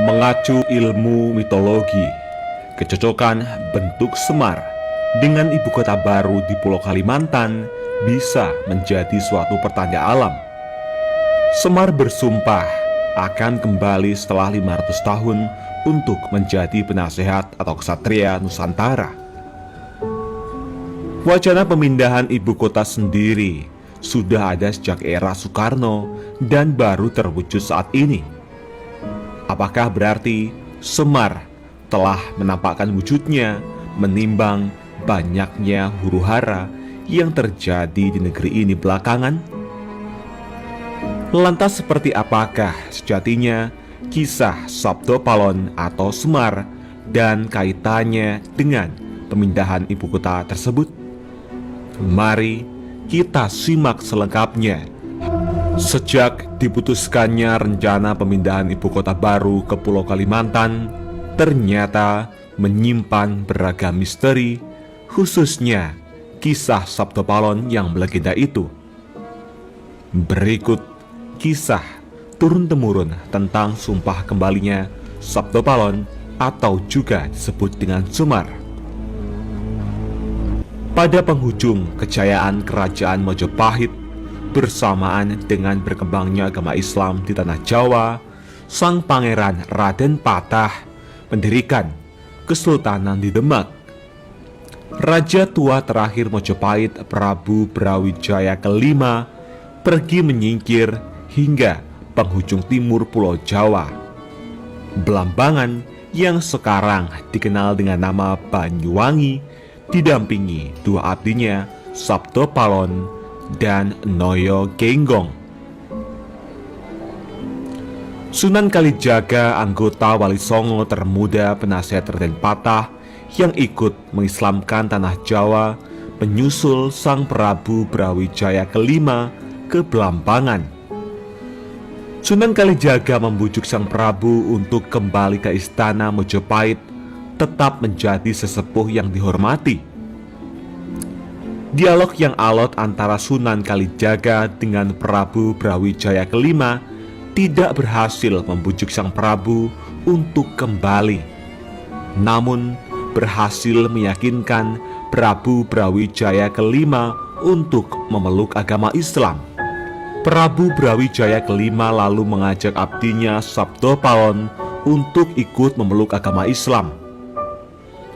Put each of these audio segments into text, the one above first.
Mengacu ilmu mitologi, kecocokan bentuk Semar dengan ibu kota baru di Pulau Kalimantan bisa menjadi suatu pertanda alam. Semar bersumpah akan kembali setelah 500 tahun untuk menjadi penasehat atau ksatria Nusantara. Wacana pemindahan ibu kota sendiri sudah ada sejak era Soekarno dan baru terwujud saat ini. Apakah berarti Semar telah menampakkan wujudnya menimbang banyaknya huru-hara yang terjadi di negeri ini belakangan? Lantas seperti apakah sejatinya kisah Sabdo Palon atau Semar dan kaitannya dengan pemindahan ibu kota tersebut? Mari kita simak selengkapnya. Sejak diputuskannya rencana pemindahan ibu kota baru ke Pulau Kalimantan, ternyata menyimpan beragam misteri, khususnya kisah Sabdo Palon yang melegenda itu. Berikut kisah turun-temurun tentang sumpah kembalinya Sabdo Palon atau juga disebut dengan Semar. Pada penghujung kejayaan Kerajaan Majapahit bersamaan dengan berkembangnya agama Islam di tanah Jawa, sang pangeran Raden Patah mendirikan Kesultanan di Demak. Raja tua terakhir Majapahit Prabu Brawijaya kelima pergi menyingkir hingga penghujung timur Pulau Jawa. Belambangan yang sekarang dikenal dengan nama Banyuwangi didampingi dua abdinya Sabdo Palon dan Noyo Genggong. Sunan Kalijaga, anggota Wali Songo termuda penasehat Raden Patah yang ikut mengislamkan tanah Jawa, menyusul sang Prabu Brawijaya kelima ke Belambangan. Sunan Kalijaga membujuk sang Prabu untuk kembali ke istana Majapahit, tetap menjadi sesepuh yang dihormati. Dialog yang alot antara Sunan Kalijaga dengan Prabu Brawijaya kelima tidak berhasil membujuk sang Prabu untuk kembali, namun berhasil meyakinkan Prabu Brawijaya kelima untuk memeluk agama Islam. Prabu Brawijaya kelima lalu mengajak abdinya Sabdo Palon untuk ikut memeluk agama Islam.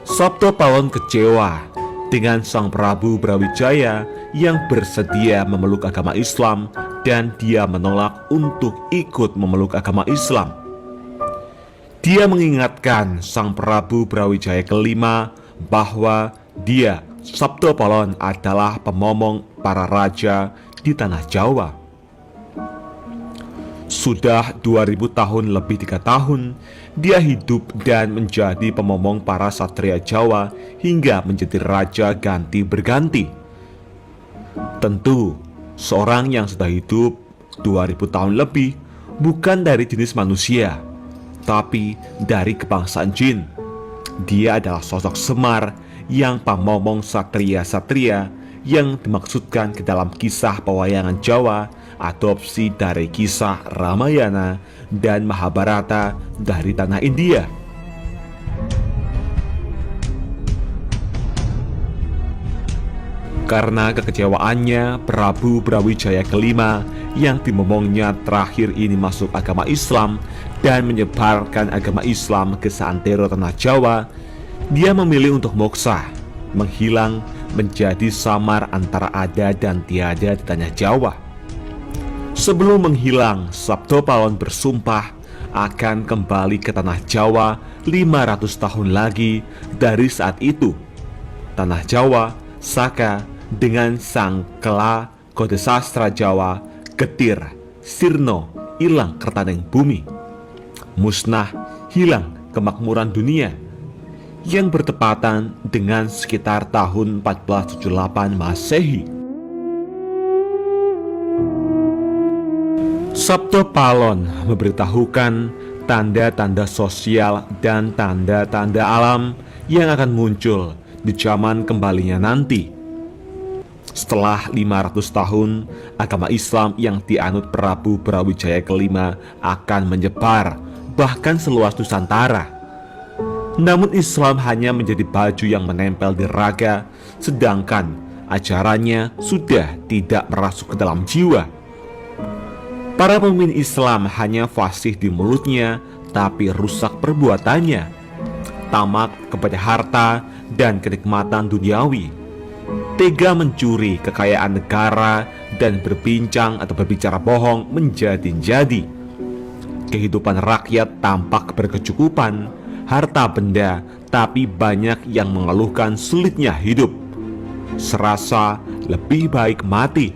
Sabdo Palon kecewa dengan sang Prabu Brawijaya yang bersedia memeluk agama Islam dan dia menolak untuk ikut memeluk agama Islam. Dia mengingatkan sang Prabu Brawijaya kelima bahwa dia, Sabdo Palon, adalah pemomong para raja di tanah Jawa. Sudah 2000 tahun lebih 3 tahun dia hidup dan menjadi pemomong para satria Jawa hingga menjadi raja ganti berganti. Tentu seorang yang sudah hidup 2000 tahun lebih bukan dari jenis manusia, tapi dari kebangsaan jin. Dia adalah sosok Semar yang pemomong satria-satria yang dimaksudkan ke dalam kisah pewayangan Jawa, adopsi dari kisah Ramayana dan Mahabharata dari tanah India. Karena kekecewaannya, Prabu Brawijaya kelima yang dimomongnya terakhir ini masuk agama Islam dan menyebarkan agama Islam ke seantero tanah Jawa, dia memilih untuk moksa, menghilang, menjadi samar antara ada dan tiada di tanah Jawa. Sebelum menghilang, Sabdo Palon bersumpah akan kembali ke tanah Jawa 500 tahun lagi dari saat itu. Tanah Jawa, Saka, dengan sang Kela, kode sastra Jawa, getir, sirno, hilang kertaneng bumi. Musnah, hilang kemakmuran dunia, yang bertepatan dengan sekitar tahun 1478 Masehi. Sabdo Palon memberitahukan tanda-tanda sosial dan tanda-tanda alam yang akan muncul di zaman kembalinya nanti. Setelah 500 tahun, agama Islam yang dianut Prabu Brawijaya kelima akan menyebar bahkan seluas Nusantara. Namun Islam hanya menjadi baju yang menempel di raga, sedangkan ajarannya sudah tidak merasuk ke dalam jiwa. Para pemimpin Islam hanya fasih di mulutnya, tapi rusak perbuatannya, tamak kepada harta dan kenikmatan duniawi, tega mencuri kekayaan negara dan berbicara bohong menjadi-jadi. Kehidupan rakyat tampak berkecukupan, harta benda, tapi banyak yang mengeluhkan sulitnya hidup. Serasa lebih baik mati.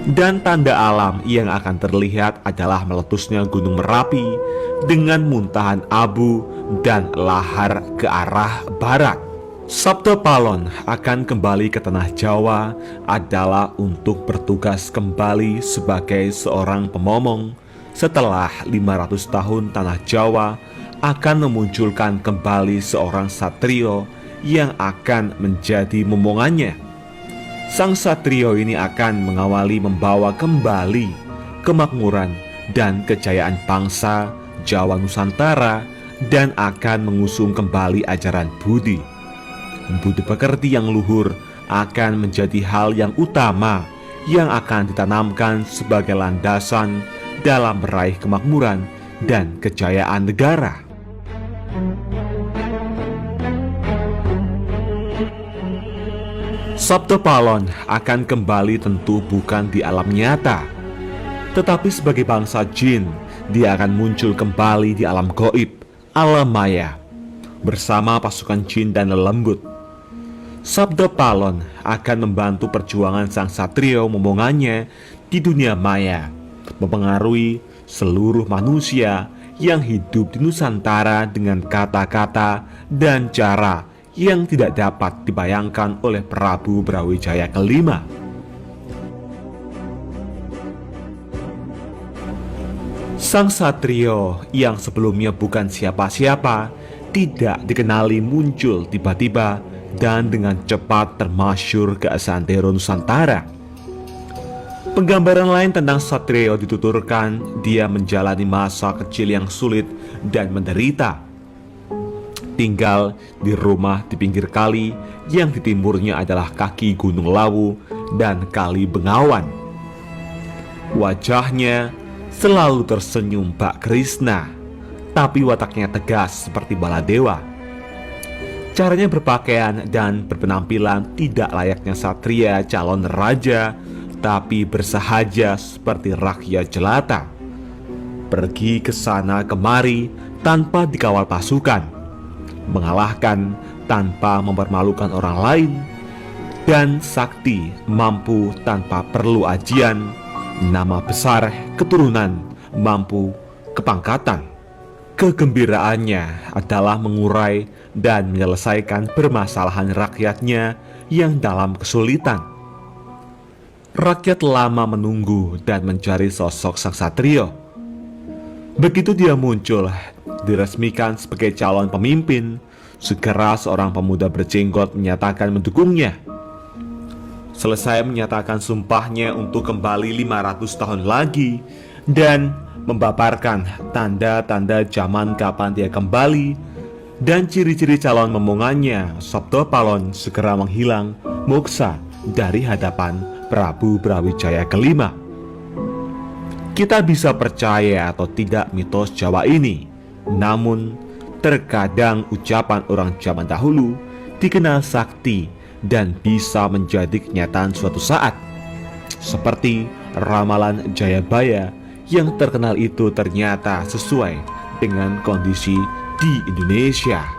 Dan tanda alam yang akan terlihat adalah meletusnya Gunung Merapi dengan muntahan abu dan lahar ke arah barat. Sabda Palon akan kembali ke tanah Jawa adalah untuk bertugas kembali sebagai seorang pemomong. Setelah 500 tahun tanah Jawa akan memunculkan kembali seorang satrio yang akan menjadi momongannya. Sang satrio ini akan mengawali membawa kembali kemakmuran dan kejayaan bangsa Jawa Nusantara dan akan mengusung kembali ajaran Budi. Budi pekerti yang luhur akan menjadi hal yang utama yang akan ditanamkan sebagai landasan dalam meraih kemakmuran dan kejayaan negara. Sabda Palon akan kembali tentu bukan di alam nyata, tetapi sebagai bangsa jin, dia akan muncul kembali di alam gaib, alam maya, bersama pasukan jin dan lelembut. Sabda Palon akan membantu perjuangan sang satrio momongannya di dunia maya, mempengaruhi seluruh manusia yang hidup di Nusantara dengan kata-kata dan cara yang tidak dapat dibayangkan oleh Prabu Brawijaya kelima. Sang satrio yang sebelumnya bukan siapa-siapa, tidak dikenali, muncul tiba-tiba dan dengan cepat termasyur ke Santero Nusantara. Penggambaran lain tentang satrio dituturkan dia menjalani masa kecil yang sulit dan menderita. Tinggal di rumah di pinggir kali yang di timurnya adalah kaki Gunung Lawu dan Kali Bengawan. Wajahnya selalu tersenyum Bak Krishna, tapi wataknya tegas seperti Baladewa. Caranya berpakaian dan berpenampilan tidak layaknya satria calon raja, tapi bersahaja seperti rakyat jelata. Pergi ke sana kemari tanpa dikawal pasukan, mengalahkan tanpa mempermalukan orang lain, dan sakti mampu tanpa perlu ajian, nama besar keturunan mampu kepangkatan. Kegembiraannya adalah mengurai dan menyelesaikan permasalahan rakyatnya yang dalam kesulitan. Rakyat lama menunggu dan mencari sosok sang satrio. Begitu dia muncul, diresmikan sebagai calon pemimpin, segera seorang pemuda berjenggot menyatakan mendukungnya. Selesai menyatakan sumpahnya untuk kembali 500 tahun lagi dan membaparkan tanda-tanda zaman kapan dia kembali dan ciri-ciri calon momongannya, Sabda Palon segera menghilang moksa dari hadapan Prabu Brawijaya kelima. Kita bisa percaya atau tidak mitos Jawa ini, namun terkadang ucapan orang zaman dahulu dikenal sakti dan bisa menjadi kenyataan suatu saat. Seperti ramalan Jayabaya yang terkenal itu ternyata sesuai dengan kondisi di Indonesia.